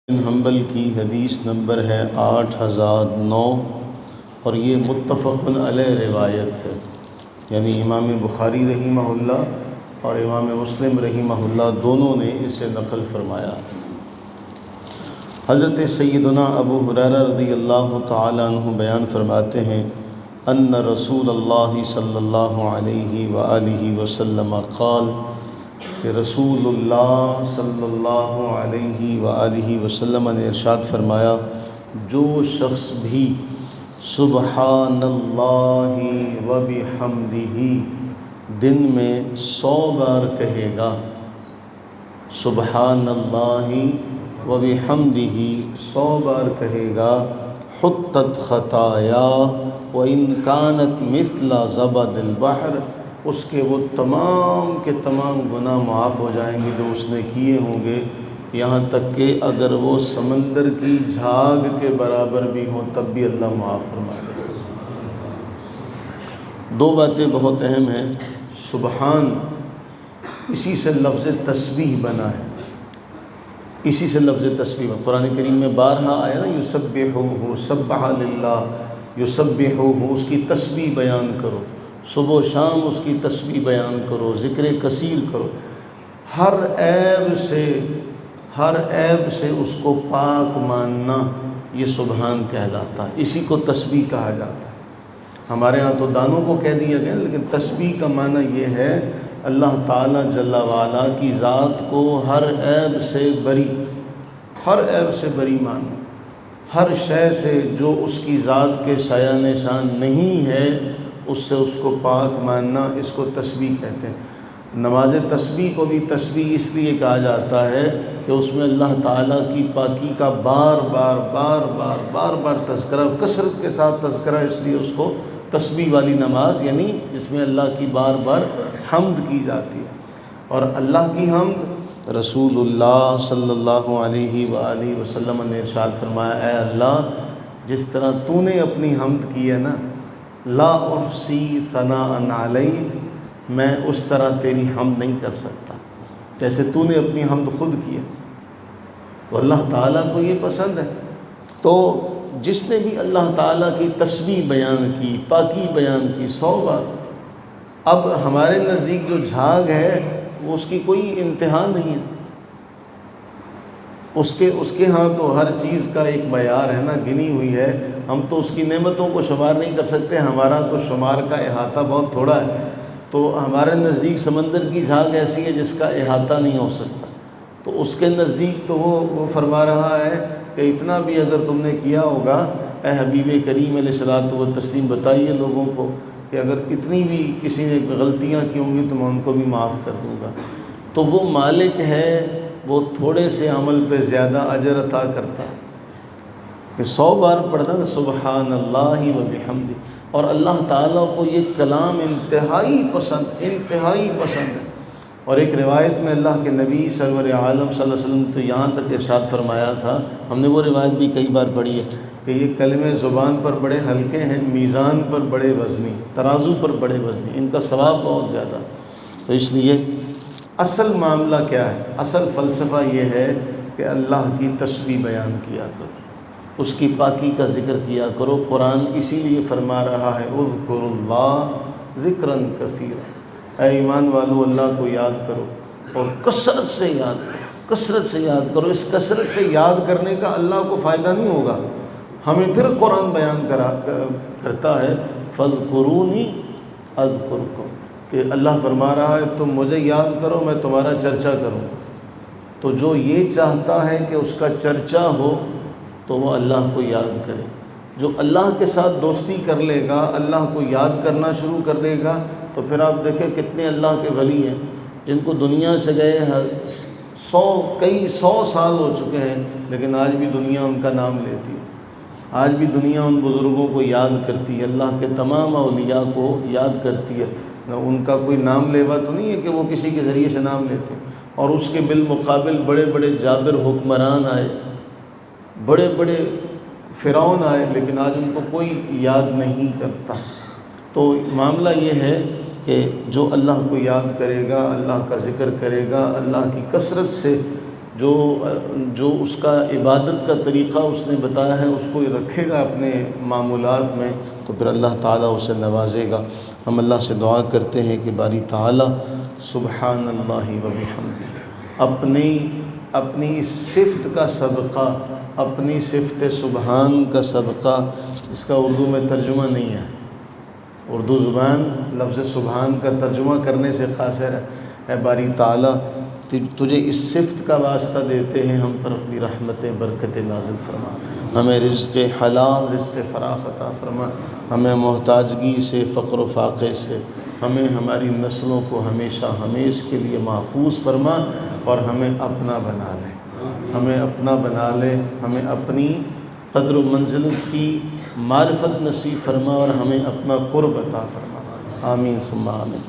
بن حنبل کی حدیث نمبر ہے 8009 اور یہ متفق علیہ روایت ہے، یعنی امام بخاری رحمہ اللہ اور امام مسلم رحمہ اللہ دونوں نے اسے نقل فرمایا۔ حضرت سیدنا ابو ہریرہ رضی اللہ تعالی عنہ بیان فرماتے ہیں ان رسول اللہ صلی اللہ علیہ وآلہ وسلم قال کہ رسول اللہ صلی اللہ علیہ وآلہ وسلم نے ارشاد فرمایا، جو شخص بھی سبحان اللہ وبحمدہ دن میں 100 بار کہے گا، سبحان اللہ وبحمدہ 100 بار کہے گا، حطت خطایا وإن كانت مثل زبد البحر، اس کے وہ تمام کے تمام گناہ معاف ہو جائیں گے جو اس نے کیے ہوں گے، یہاں تک کہ اگر وہ سمندر کی جھاگ کے برابر بھی ہوں تب بھی اللہ معاف فرما دے گا۔ دو باتیں بہت اہم ہیں۔ سبحان اسی سے لفظ تسبیح بنا ہے، اسی سے لفظ تسبیح بنا۔ قرآن کریم میں بارہا آیا نا، یسبحہ سبح للہ، یسبحہ اس کی تسبیح بیان کرو، صبح و شام اس کی تسبیح بیان کرو، ذکر کثیر کرو، ہر عیب سے اس کو پاک ماننا، یہ سبحان کہلاتا ہے، اسی کو تسبیح کہا جاتا ہے۔ ہمارے ہاں تو دانوں کو کہہ دیا گیا، لیکن تسبیح کا معنی یہ ہے اللہ تعالیٰ جل وعلا کی ذات کو ہر عیب سے بری ماننا، ہر شے سے جو اس کی ذات کے سایہ نشان نہیں ہے اس سے اس کو پاک ماننا، اس کو تسبیح کہتے ہیں۔ نماز تسبیح کو بھی تسبیح اس لیے کہا جاتا ہے کہ اس میں اللہ تعالیٰ کی پاکی کا بار بار تذکرہ، کثرت کے ساتھ تذکرہ، اس لیے اس کو تسبیح والی نماز، یعنی جس میں اللہ کی بار بار حمد کی جاتی ہے۔ اور اللہ کی حمد، رسول اللہ صلی اللہ علیہ وآلہ وسلم نے ارشاد فرمایا، اے اللہ جس طرح تو نے اپنی حمد کی ہے نا، لا احصی ثناء علیک، میں اس طرح تیری حمد نہیں کر سکتا جیسے تو نے اپنی حمد خود کی ہے۔ تو اللہ تعالیٰ کو یہ پسند ہے۔ تو جس نے بھی اللہ تعالیٰ کی تسبیح بیان کی، پاکی بیان کی 100 بار، اب ہمارے نزدیک جو جھاگ ہے وہ اس کی کوئی انتہا نہیں ہے، اس کے ہاں تو ہر چیز کا ایک معیار ہے نا، گنی ہوئی ہے، ہم تو اس کی نعمتوں کو شمار نہیں کر سکتے، ہمارا تو شمار کا احاطہ بہت تھوڑا ہے۔ تو ہمارے نزدیک سمندر کی جھاگ ایسی ہے جس کا احاطہ نہیں ہو سکتا، تو اس کے نزدیک تو وہ فرما رہا ہے کہ اتنا بھی اگر تم نے کیا ہوگا، اے حبیب کریم علیہ الصلوۃ والتسلیم بتائیے لوگوں کو کہ اگر اتنی بھی کسی نے غلطیاں کی ہوں گی تو میں ان کو بھی معاف کر دوں گا۔ تو وہ مالک ہے، وہ تھوڑے سے عمل پہ زیادہ اجر عطا کرتا ہے کہ 100 بار پڑھنا سبحان اللہ وبحمدہ، اور اللہ تعالیٰ کو یہ کلام انتہائی پسند ہے۔ اور ایک روایت میں اللہ کے نبی سرور عالم صلی اللہ علیہ وسلم تو یہاں تک ارشاد فرمایا تھا، ہم نے وہ روایت بھی کئی بار پڑھی ہے کہ یہ کلمے زبان پر بڑے ہلکے ہیں، میزان پر بڑے وزنی، ترازو پر بڑے وزنی، ان کا ثواب بہت زیادہ۔ تو اس لیے اصل معاملہ کیا ہے؟ اصل فلسفہ یہ ہے کہ اللہ کی تسبیح بیان کیا کرو، اس کی پاکی کا ذکر کیا کرو۔ قرآن اسی لیے فرما رہا ہے اذکروا اللہ ذکرا کثیرا، اے ایمان والو اللہ کو یاد کرو اور کثرت سے یاد کرو۔ اس کثرت سے یاد کرنے کا اللہ کو فائدہ نہیں ہوگا، ہمیں پھر قرآن بیان کرتا ہے فاذکرونی اذکرکم، کہ اللہ فرما رہا ہے تم مجھے یاد کرو میں تمہارا چرچا کروں۔ تو جو یہ چاہتا ہے کہ اس کا چرچا ہو تو وہ اللہ کو یاد کرے۔ جو اللہ کے ساتھ دوستی کر لے گا، اللہ کو یاد کرنا شروع کر دے گا، تو پھر آپ دیکھیں کتنے اللہ کے ولی ہیں جن کو دنیا سے گئے کئی سو سال ہو چکے ہیں، لیکن آج بھی دنیا ان کا نام لیتی ہے، آج بھی دنیا ان بزرگوں کو یاد کرتی ہے، اللہ کے تمام اولیاء کو یاد کرتی ہے۔ ان کا کوئی نام لیوا تو نہیں ہے کہ وہ کسی کے ذریعے سے نام لیتے ہیں۔ اور اس کے بالمقابل بڑے بڑے جابر حکمران آئے، بڑے بڑے فرعون آئے، لیکن آج ان کو کوئی یاد نہیں کرتا۔ تو معاملہ یہ ہے کہ جو اللہ کو یاد کرے گا، اللہ کا ذکر کرے گا، اللہ کی کثرت سے جو اس کا عبادت کا طریقہ اس نے بتایا ہے اس کو رکھے گا اپنے معمولات میں تو پھر اللہ تعالیٰ اسے نوازے گا۔ ہم اللہ سے دعا کرتے ہیں کہ باری تعالیٰ سبحان اللہ و بحمدہ اپنی اس صفت کا صدقہ، اپنی صفت سبحان کا صدقہ، اس کا اردو میں ترجمہ نہیں ہے، اردو زبان لفظ سبحان کا ترجمہ کرنے سے قاصر ہے۔ اے باری تعالیٰ تجھے اس صفت کا واسطہ دیتے ہیں، ہم پر اپنی رحمتیں برکتیں نازل فرما، ہمیں رزق حلال رزق فراخ عطا فرما، ہمیں محتاجگی سے فقر و فاقے سے، ہمیں ہماری نسلوں کو ہمیشہ ہمیش کے لیے محفوظ فرما اور ہمیں اپنا بنا لے، ہمیں اپنا بنا لے، ہمیں اپنی قدر و منزلت کی معرفت نصیب فرما اور ہمیں اپنا قرب عطا فرما، آمین ثم آمین۔